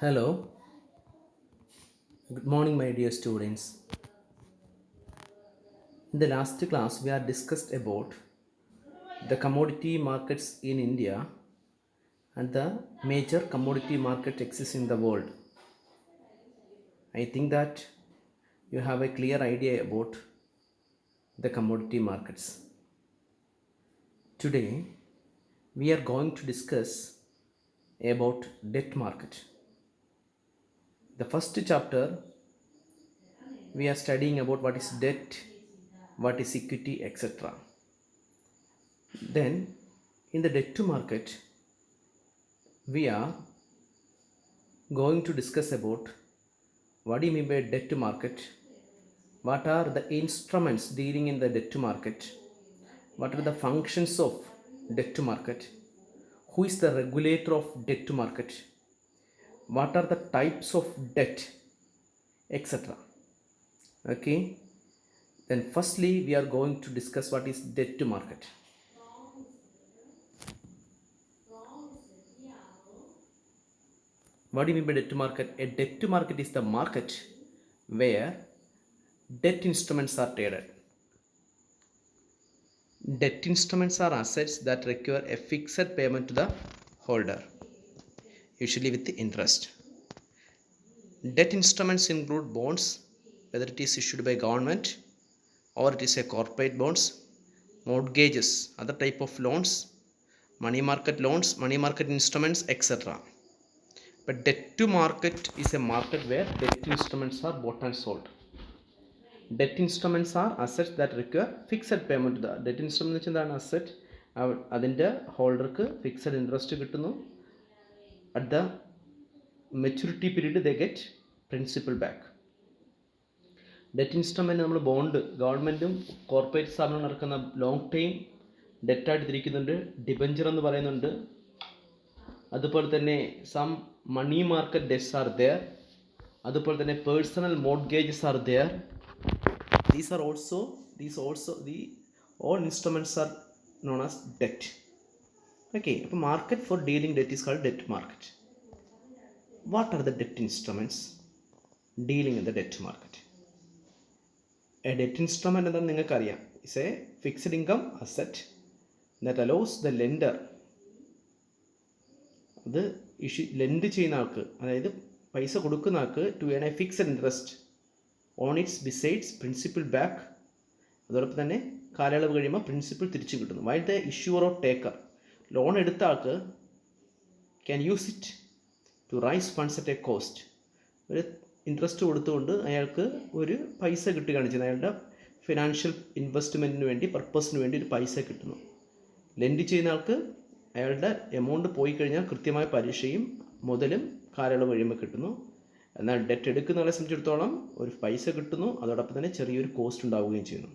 Hello, good morning, my dear students. In the last class, we have discussed about the commodity markets in India and the major commodity market exists in the world. I think that you have a clear idea about the commodity markets. Today, we are going to discuss about debt market. The first chapter, we are studying about what is debt, what is equity, etc. Then, in the debt market, we are going to discuss about what do you mean by debt market, what are the instruments dealing in the debt market, what are the functions of debt market, who is the regulator of debt market, what are the types of debt, etc. Okay, then firstly we are going to discuss what is debt market. What do you mean by debt market? A debt market is the market where debt instruments are traded. Debt instruments are assets that require a fixed payment to the holder, usually with interest. Debt instruments include bonds, whether it is issued by government or it is a corporate bonds, mortgages, other type of loans, money market instruments, etc. But debt to market is a market where debt instruments are bought and sold. Debt instruments are assets that require fixed payment to the debt instrument എന്ന് വെച്ചാൽ എന്താണ് asset അതിൻ്റെ ഹോൾഡർക്ക് fixed interest കിട്ടുന്നു. At the maturity period they get principal back. Debt instrument നമ്മൾ bond ഗവൺമെൻറ്റും corporate സ്ഥാപനങ്ങളും ഇറക്കുന്ന ലോങ് ടൈം ഡെറ്റായിട്ട് തിരിക്കുന്നുണ്ട്. ഡിബഞ്ചർ എന്ന് പറയുന്നുണ്ട്. അതുപോലെ തന്നെ some money market debts are there. അതുപോലെ തന്നെ personal mortgages are there. These all instruments are known as debt. Okay, a market for dealing debt is called debt market. What are the debt instruments dealing in the debt market? A debt instrument എന്താണെന്ന് നിങ്ങൾക്ക് അറിയാം. Is a fixed income asset that allows the lender, അത് lend ചെയ്യുന്ന ആൾക്ക്, അതായത് പൈസ കൊടുക്കുന്ന ആൾക്ക്, to earn a fixed interest on its besides principal back. അതോടൊപ്പം തന്നെ കാലയളവ് കഴിയുമ്പോൾ പ്രിൻസിപ്പിൾ തിരിച്ചു കിട്ടുന്നു. While the issuer or taker, loan എടുത്ത ആൾക്ക് can use it to raise funds at a cost. ഒരു ഇൻട്രസ്റ്റ് കൊടുത്തുകൊണ്ട് അയാൾക്ക് ഒരു പൈസ കിട്ടുകയാണ് ചെയ്യുന്നത്. അയാളുടെ ഫിനാൻഷ്യൽ ഇൻവെസ്റ്റ്മെൻറ്റിന് വേണ്ടി, പർപ്പസിന് വേണ്ടി ഒരു പൈസ കിട്ടുന്നു. ലെൻഡ് ചെയ്യുന്ന ആൾക്ക് അയാളുടെ എമൗണ്ട് പോയി കഴിഞ്ഞാൽ കൃത്യമായ പലിശയും മുതലും കാലയളവ് കഴിയുമ്പോൾ കിട്ടുന്നു. എന്നാൽ ഡെറ്റ് എടുക്കുന്നവരെ സംബന്ധിച്ചിടത്തോളം ഒരു പൈസ കിട്ടുന്നു, അതോടൊപ്പം തന്നെ ചെറിയൊരു കോസ്റ്റ് ഉണ്ടാവുകയും ചെയ്യുന്നു.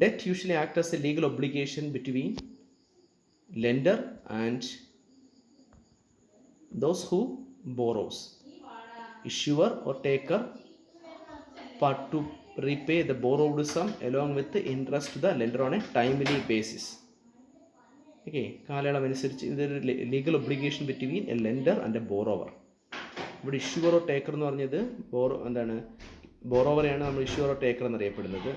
Debt usually act as A legal obligation between lender and those who boroughs. issuer or taker part to repay the borrowed sum along with the interest to the lender on a timely basis. Okay, കാലയളവ് അനുസരിച്ച് ഇതൊരു legal obligation between A lender and A borrower. ഇവിടെ issuer or taker എന്ന് പറഞ്ഞത് ബോറോവറെയാണ് നമ്മൾ issuer or taker എന്നറിയപ്പെടുന്നത്.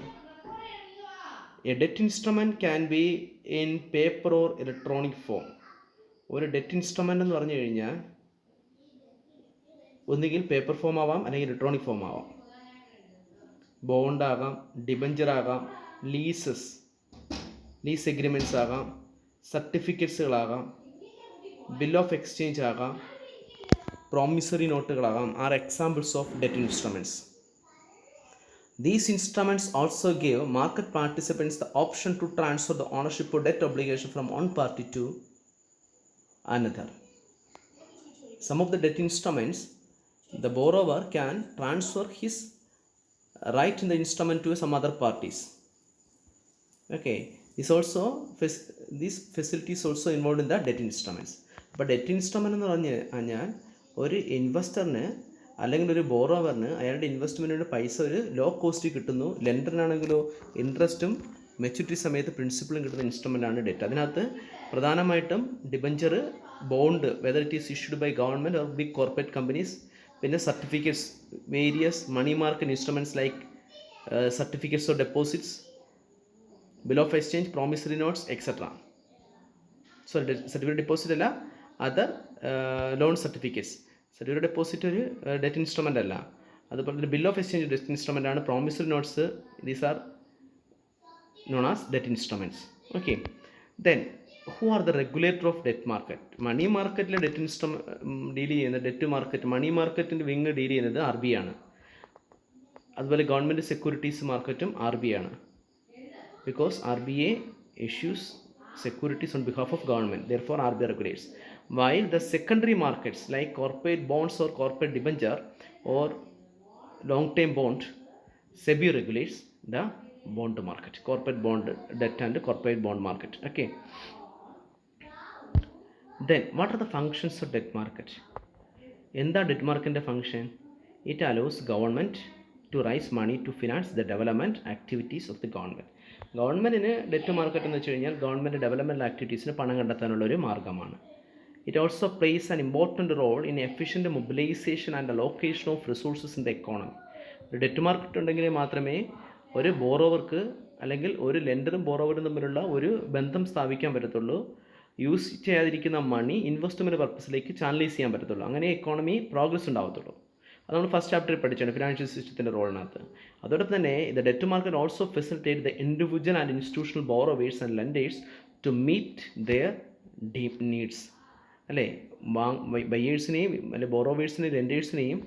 A debt instrument can be in paper or electronic form. ഒരു debt instrument എന്ന് പറഞ്ഞു കഴിഞ്ഞാൽ ഒന്നുകിൽ പേപ്പർ ഫോം ആവാം, അല്ലെങ്കിൽ ഇലക്ട്രോണിക് ഫോം ആവാം. ബോണ്ടാകാം, ഡിബഞ്ചർ ആകാം, ലീസ് എഗ്രിമെൻറ്റ്സ് ആകാം, സർട്ടിഫിക്കറ്റ്സുകളാകാം, ബിൽ ഓഫ് എക്സ്ചേഞ്ച് ആകാം, പ്രോമിസറി നോട്ടുകളാകാം, are examples of debt instruments. These instruments also give market participants the option to transfer the ownership of debt obligation from one party to another. Some of the debt instruments, the borrower can transfer his right in the instrument to some other parties. Okay, these facilities also involved in the debt instruments. അപ്പോൾ debt instrument എന്ന് പറഞ്ഞു കഴിഞ്ഞാൽ ഒരു ഇൻവെസ്റ്ററിന് അല്ലെങ്കിൽ ഒരു ബോറോവറിന് അയാളുടെ ഇൻവെസ്റ്റ്മെൻറ്റിൻ്റെ പൈസ ഒരു ലോ കോസ്റ്റ് കിട്ടുന്നു. ലെൻഡറിനാണെങ്കിലോ ഇൻട്രസ്റ്റും മെച്യൂരിറ്റി സമയത്ത് പ്രിൻസിപ്പളും കിട്ടുന്ന ഇൻസ്ട്രുമെൻ്റാണ് ഡെറ്റ്. അതിനകത്ത് പ്രധാനമായിട്ടും debenture, bond whether it is issued by government or big corporate companies. പിന്നെ certificates, various money market instruments like certificates of deposits, bill of exchange, promissory notes etcetera. Sorry, certificate deposit അല്ല, other loan certificates. Certificate deposit ഒരു debt instrument അല്ല. അതുപോലെ തന്നെ bill of exchange debt instrument ആണ്. Promissory notes, these are known as debt instruments. Okay, then who are the regulator of debt market? Money മാർക്കറ്റിലെ debt deal ചെയ്യുന്ന debt market, money മാർക്കറ്റിൻ്റെ wing deal ചെയ്യുന്നത് R B ആണ്. അതുപോലെ government securities മാർക്കറ്റും R B ആണ്. Because R B a issues securities on behalf of government, therefore RBI regulates. While the secondary markets like corporate bonds or corporate debenture or long term bond, SEBI regulates the bond market, corporate bond debt and corporate bond market. Okay, then what are the functions of debt market? എന്താ debt മാർക്കറ്റിൻ്റെ function? It allows government to raise money to finance the development activities of the government. ഗവൺമെൻറ്റിന് debt market എന്ന് വെച്ച് കഴിഞ്ഞാൽ government development ആക്ടിവിറ്റീസിന് പണം കണ്ടെത്താനുള്ളൊരു മാർഗ്ഗമാണ്. It also plays an important role in efficient mobilisation and allocation of resources in the economy. ഒരു debt market ഉണ്ടെങ്കിൽ മാത്രമേ ഒരു ബോറോവർക്ക് അല്ലെങ്കിൽ ഒരു ലെൻഡറും ബോറോവറും തമ്മിലുള്ള ഒരു ബന്ധം സ്ഥാപിക്കാൻ പറ്റത്തുള്ളൂ. യൂസ് ചെയ്യാതിരിക്കുന്ന മണി ഇൻവെസ്റ്റ്മെൻറ്റ് പർപ്പസിലേക്ക് ചാനലൈസ് ചെയ്യാൻ പറ്റത്തുള്ളൂ. അങ്ങനെ എക്കോണമി പ്രോഗ്രസ് ഉണ്ടാകത്തുള്ളൂ. അത് നമ്മൾ ഫസ്റ്റ് ചാപ്റ്ററിൽ പഠിച്ചാണ്, ഫിനാൻഷ്യൽ സിസ്റ്റത്തിൻ്റെ റോളിനകത്ത്. അതോടൊപ്പം തന്നെ the debt market also facilitate the individual and institutional borrowers and lenders to meet their deep needs. അല്ലേ, ബയേഴ്സിനെയും അല്ലെങ്കിൽ ബോറോവേഴ്സിനെയും ലെൻഡേഴ്സിനെയും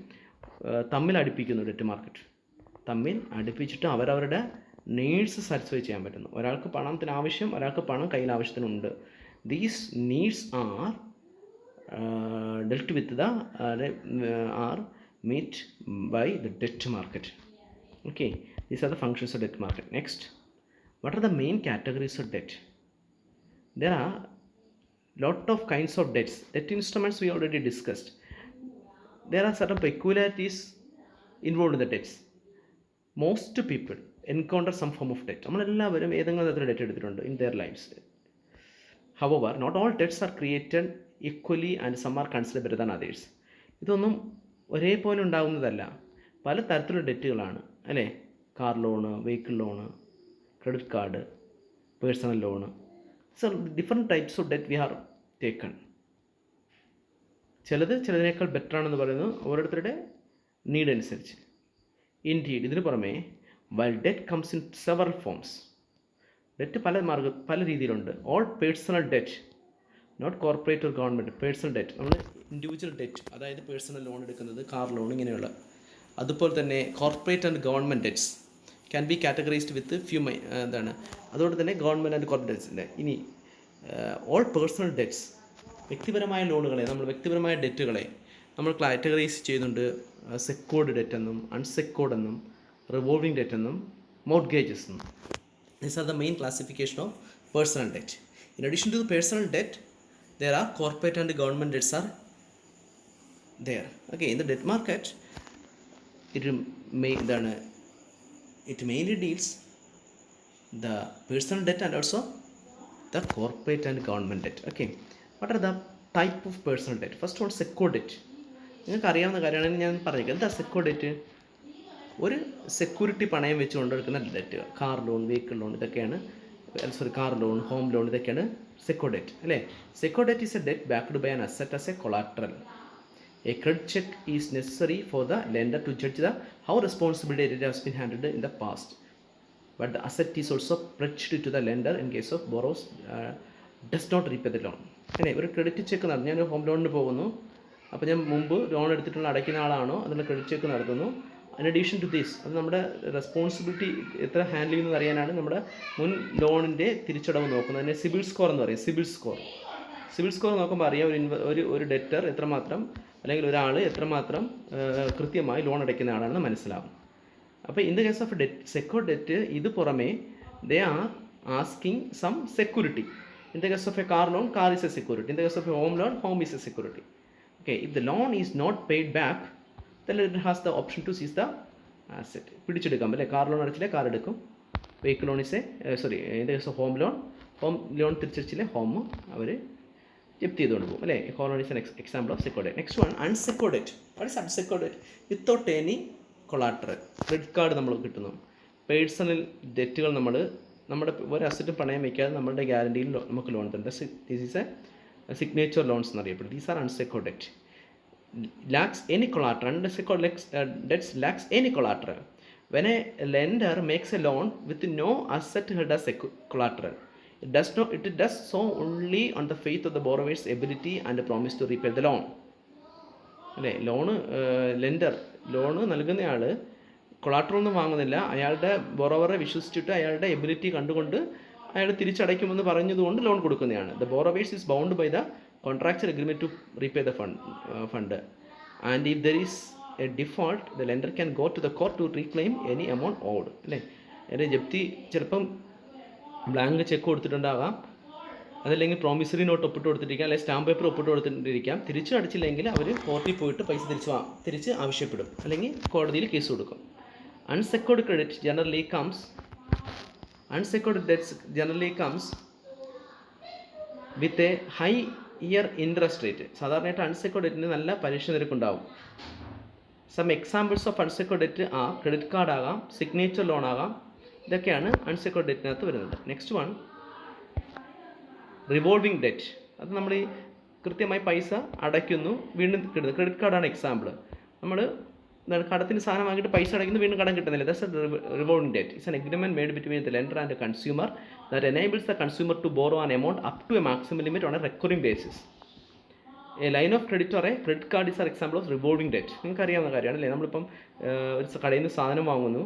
തമ്മിൽ അടുപ്പിക്കുന്നു ഡെറ്റ് മാർക്കറ്റ്. തമ്മിൽ അടുപ്പിച്ചിട്ട് അവരവരുടെ നീഡ്സ് സാറ്റിസ്ഫൈ ചെയ്യാൻ പറ്റുന്നു. ഒരാൾക്ക് പണത്തിന് ആവശ്യം, ഒരാൾക്ക് പണം കയ്യിൽ ആവശ്യത്തിനുണ്ട്. These needs are dealt with the are met by the debt market. Okay, these are the functions of debt market. Next, what are the main categories of debt? There are lot of kinds of debts. Debt instruments we already discussed. There are certain peculiarities involved in the debts. Most people encounter some form of debt. നമ്മളെല്ലാവരും ഏതെങ്കിലും തരത്തിലുള്ള debt എടുത്തിട്ടുണ്ട് in their lives. However, not all debts are created equally and some are considered better than others. ഇതൊന്നും ഒരേപോലെ ഉണ്ടാകുന്നതല്ല. പല തരത്തിലുള്ള ഡെറ്റുകളാണ്, അല്ലേ? Car loan, vehicle loan, credit card, personal loan. So different types of debt we are taken. ചിലതിനേക്കാൾ better ആണെന്ന് പറയുന്നത് ഓരോരുത്തരുടെ നീഡ് അനുസരിച്ച്. ഇൻഡീഡ്, ഇതിന് പുറമെ while debt comes in several forms. Debt പല രീതിയിലുണ്ട്. All personal debt, not corporate or government. Personal debt, നമ്മൾ ഇൻഡിവിജ്വൽ ഡെറ്റ്, അതായത് പേഴ്സണൽ ലോൺ എടുക്കുന്നത്, കാർ ലോൺ, ഇങ്ങനെയുള്ള. അതുപോലെ തന്നെ corporate and government debts can be categorised with few എന്താണ്. അതുകൊണ്ട് തന്നെ ഗവൺമെൻറ് ആൻഡ് കോർപ്പറേറ്റ് ഡെറ്റ്സിൻ്റെ. ഇനി ഓൾ പേഴ്സണൽ ഡെറ്റ്സ്, വ്യക്തിപരമായ ലോണുകളെ, നമ്മൾ വ്യക്തിപരമായ ഡെറ്റുകളെ നമ്മൾ കാറ്റഗറൈസ് ചെയ്യുന്നുണ്ട്. സെക്യൂർഡ് ഡെറ്റ് എന്നും, അൺസെക്യൂർഡ് എന്നും, റിവോൾവിംഗ് ഡെറ്റ് എന്നും, മോർഗേജസ് എന്നും. These are the main classification of personal debt. In addition to the personal debt, there are corporate and government debts are there. Okay, in the debt market, it mainly deals the personal debt and also the corporate and government debt. Okay, what are the type of personal debt? First one, secured debt. നിങ്ങൾക്ക് അറിയാവുന്ന കാര്യമാണ് ഞാൻ പറഞ്ഞേക്കാം. എന്താ secured debt? ഒരു security പണയം വെച്ച് കൊണ്ടെടുക്കുന്ന debt. Car loan, vehicle loan, ഇതൊക്കെയാണ്. കാർ ലോൺ, ഹോം ലോൺ, ഇതൊക്കെയാണ് സെക്യൂർഡ് ഡെറ്റ്, അല്ലേ? Secured debt is a debt backed by an asset as a collateral. A credit check is necessary for the lender to judge the how responsibility it has been handled in the past. But the asset is also pledged to the lender in case of borrows does not repay the loan. അല്ലേ, ഒരു credit check നടന്നു. ഞാനൊരു home ലോണിന് പോകുന്നു. അപ്പോൾ ഞാൻ മുമ്പ് loan എടുത്തിട്ടുള്ള അടയ്ക്കുന്ന ആളാണോ, അതിനുള്ള ക്രെഡിറ്റ് ചെക്ക് നടത്തുന്നു. ഇൻ അഡീഷൻ ടു ദിസ്, അത് നമ്മുടെ റെസ്പോൺസിബിലിറ്റി എത്ര ഹാൻഡിൽ ചെയ്യുന്നത് അറിയാനാണ് നമ്മുടെ മുൻ ലോണിൻ്റെ തിരിച്ചടവ് നോക്കുന്നത്. അതിനെ സിബിൽ സ്കോർ എന്ന് പറയും. സിബിൽ സ്കോർ നോക്കുമ്പോൾ അറിയാം ഒരു ഡെറ്റർ എത്രമാത്രം, അല്ലെങ്കിൽ ഒരാൾ എത്രമാത്രം കൃത്യമായി ലോൺ അടയ്ക്കുന്ന ആളാണെന്ന് മനസ്സിലാവും. അപ്പോൾ in the case of secured debt, ഇത് പുറമേ they are asking some security. In the case of a car loan, car is a security. In the case of a home loan, home is a security. Okay, if the loan is not paid back, then it has the option to seize the asset. പിടിച്ചെടുക്കാം, അല്ലേ? Car loan അടച്ചില്ലേ, car എടുക്കും. Vehicle loan is in the case of home loan തിരിച്ചടിച്ചില്ലേ, home അവർ ജപ്തി ചെയ്തുകൊണ്ട് പോകും അല്ലേ. Car loan is an example of secured debt. Next one unsecured debt. What is unsecured debt? Without any collateral. Credit card നമ്മൾ കിട്ടുന്നു. Personal ഡെറ്റുകൾ നമ്മുടെ ഒരു അസറ്റും പണയം വയ്ക്കാതെ നമ്മുടെ ഗ്യാരണ്ടിയിൽ നമുക്ക് ലോൺ തരുന്നത്. This is a signature loans എന്നറിയപ്പെടും. These are unsecured debt. Lacks any collateral. Unsecured debts lacks any collateral. When a lender makes a loan with no asset held as collateral, it does so only on the faith of the borrower's ability and a promise to repay the loan. അല്ലേ, loan നൽകുന്നയാൾ collateral ഒന്നും വാങ്ങുന്നില്ല. അയാളുടെ ബോറോവറെ വിശ്വസിച്ചിട്ട് അയാളുടെ ability കണ്ടുകൊണ്ട് അയാൾ തിരിച്ചടയ്ക്കുമെന്ന് പറഞ്ഞതുകൊണ്ട് loan കൊടുക്കുന്നതാണ്. The borrowers is bound by the contractual agreement to repay the fund and if there is a default, the lender can go to the court to reclaim any amount owed. അല്ലേ, എൻ്റെ ജപ്തി ചിലപ്പം blank cheque കൊടുത്തിട്ടുണ്ടാകാം, അതല്ലെങ്കിൽ promissory note ഒപ്പിട്ട് കൊടുത്തിരിക്കാം, അല്ലെങ്കിൽ stamp paper ഒപ്പിട്ട് കൊടുത്തിട്ടിരിക്കാം. തിരിച്ചു അടിച്ചില്ലെങ്കിൽ അവർ കോർട്ടിൽ പോയിട്ട് പൈസ തിരിച്ച് ആവശ്യപ്പെടും, അല്ലെങ്കിൽ കോടതിയിൽ കേസ് കൊടുക്കും. Unsecured debts generally comes with a higher interest rate. സാധാരണയായിട്ട് അൺസെക്യൂർഡ് ഡെറ്റിന് നല്ല പലിശ നിരക്കുണ്ടാവും. Some examples of unsecured debt ആ ക്രെഡിറ്റ് കാർഡ് ആകാം, സിഗ്നേച്ചർ ലോൺ ആകാം. ഇതൊക്കെയാണ് അൺസെക്യൂർഡ് ഡെറ്റിനകത്ത് വരുന്നത്. Next one revolving debt. അത് നമ്മൾ ഈ കൃത്യമായി പൈസ അടയ്ക്കുന്നു, വീണ്ടും കിട്ടുന്നു. ക്രെഡിറ്റ് കാർഡാണ് എക്സാമ്പിൾ. നമ്മൾ കടത്തിന് സാധനം വാങ്ങിയിട്ട് പൈസ അടയ്ക്കുന്നു, വീണ്ടും കടം കിട്ടുന്നില്ല. That's a revolving debt. It's an agreement made between the lender and the consumer that enables the consumer to borrow an amount up to a maximum limit on a recurring basis. A line of credit or a credit card is our example of revolving debt. നിങ്ങൾക്ക് അറിയാവുന്ന കാര്യമാണ് അല്ലേ. നമ്മളിപ്പം ഒരു കടയിൽ നിന്ന് സാധനം വാങ്ങുന്നു,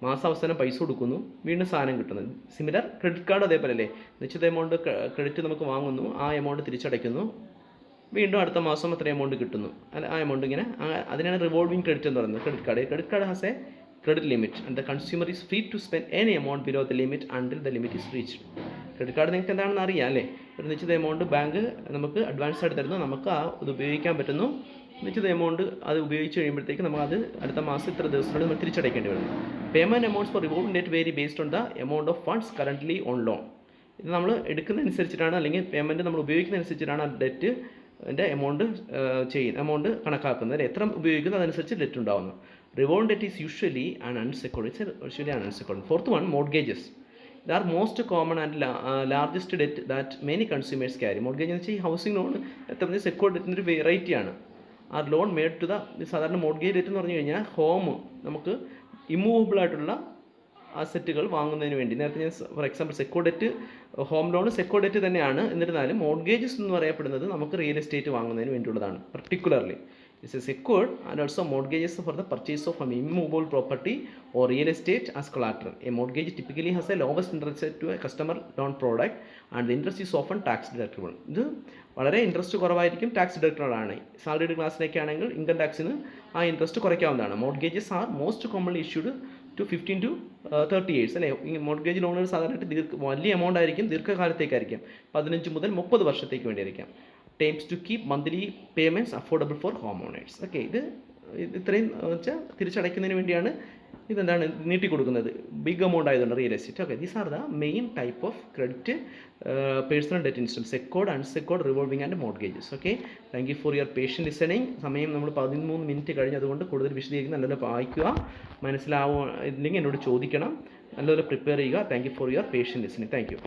മാസാവസാനം പൈസ കൊടുക്കുന്നു, വീണ്ടും സാധനം കിട്ടുന്നു. സിമിലർ ക്രെഡിറ്റ് കാർഡ് അതേപോലെ അല്ലേ. നിശ്ചിത എമൗണ്ട് ക്രെഡിറ്റ് നമുക്ക് വാങ്ങുന്നു, ആ എമൗണ്ട് തിരിച്ചടയ്ക്കുന്നു, വീണ്ടും അടുത്ത മാസം അത്ര എമൗണ്ട് കിട്ടുന്നു. ആ എമൗണ്ട് ഇങ്ങനെ, അതിനാണ് റിവോൾവിംഗ് ക്രെഡിറ്റ് എന്ന് പറയുന്നത്. Credit card has a credit limit and the consumer is free to spend any amount below the limit until the limit is reached. Credit card നിങ്ങൾക്ക് എന്താണെന്ന് അറിയാം അല്ലേ. ഒരു നിശ്ചിത എമൗണ്ട് ബാങ്ക് നമുക്ക് അഡ്വാൻസ് ആയിട്ട് തരുന്നു, നമുക്ക് അത് ഉപയോഗിക്കാൻ പറ്റുന്നു. നിശ്ചിത എമൗണ്ട് അത് ഉപയോഗിച്ച് കഴിയുമ്പോഴത്തേക്ക് നമുക്കത് അടുത്ത മാസം ഇത്ര ദിവസത്തിനുള്ളിൽ നമ്മൾ തിരിച്ചടയ്ക്കേണ്ടി വരും. Payment amounts for revolving debt vary based on the amount of funds currently on loan. ഇത് നമ്മൾ എടുക്കുന്നതനുസരിച്ചിട്ടാണ്, അല്ലെങ്കിൽ പേയ്മെൻറ്റ് നമ്മൾ ഉപയോഗിക്കുന്നതനുസരിച്ചിട്ടാണ് ആ ഡെറ്റിൻ്റെ എമൗണ്ട് കണക്കാക്കുന്നത്. അല്ലെ, എത്ര ഉപയോഗിക്കുന്നു അതനുസരിച്ച് ഡെറ്റ് ഉണ്ടാകുന്നു. Revolving debt is usually an unsecured. Fourth one, mortgages. They are most common and largest debt that many consumers carry. Mortgage എന്ന് വെച്ചാൽ ഈ ഹൗസിംഗ് ലോൺ എത്ര സെക്യൂർഡ് ഡെറ്റിൻ്റെ ഒരു വെറൈറ്റിയാണ്. ആ ലോൺ മേഡ് ടു ദ സാധാരണ മോർഗേജ് ഡെറ്റ് എന്ന് പറഞ്ഞു കഴിഞ്ഞാൽ നമുക്ക് ഇമ്മൂവബിൾ ആയിട്ടുള്ള അസറ്റുകൾ വാങ്ങുന്നതിന് വേണ്ടി. നേരത്തെ ഞാൻ for example secured debt, home loan secured debt തന്നെയാണ്. എന്നിരുന്നാലും മോർഗേജസ് എന്ന് പറയപ്പെടുന്നത് നമുക്ക് റിയൽ എസ്റ്റേറ്റ് വാങ്ങുന്നതിന് വേണ്ടിയുള്ളതാണ്. Particularly is secured and also mortgages for the purchase of an immovable property or real estate as collateral. A mortgage typically has a lowest interest rate to a customer loan product and the interest is often tax deductible. ഇത് വളരെ interest കുറവായിരിക്കും, tax deductible ആണ്. Salaried ക്ലാസ്സിലേക്ക് ആണെങ്കിൽ income ടാക്സിന് ആ interest കുറയ്ക്കാവുന്നതാണ്. Mortgages are most commonly issued to 15 to 30 years അല്ലേ. ഈ മോർഗേജ് ലോണുകൾ സാധാരണയായിട്ട് വലിയ എമൗണ്ട് ആയിരിക്കും, ദീർഘകാലത്തേക്കായിരിക്കും, 15 മുതൽ 30 വർഷത്തേക്ക് വേണ്ടിയായിരിക്കാം. Times to keep monthly payments affordable for home owners. Okay, ഇത് ഇത്രയും വെച്ചാൽ തിരിച്ചടയ്ക്കുന്നതിന് വേണ്ടിയാണ് ഇതെന്താണ് നീട്ടിക്കൊടുക്കുന്നത്, ബിഗ് എമൗണ്ട് ആയതുകൊണ്ട് real estate. Okay, these are the main type of credit personal debt instrument: secured, unsecured, revolving and mortgages. Okay, thank you for your patient listening. സമയം നമ്മൾ 13 മിനിറ്റ് കഴിഞ്ഞതുകൊണ്ട് കൂടുതൽ വിശദീകരിക്കും. നല്ലപോലെ വായിക്കുക, മനസ്സിലാവുക ഇല്ലെങ്കിൽ എന്നോട് ചോദിക്കണം, നല്ലപോലെ പ്രിപ്പയർ ചെയ്യുക. Thank you for your patient listening. Thank U.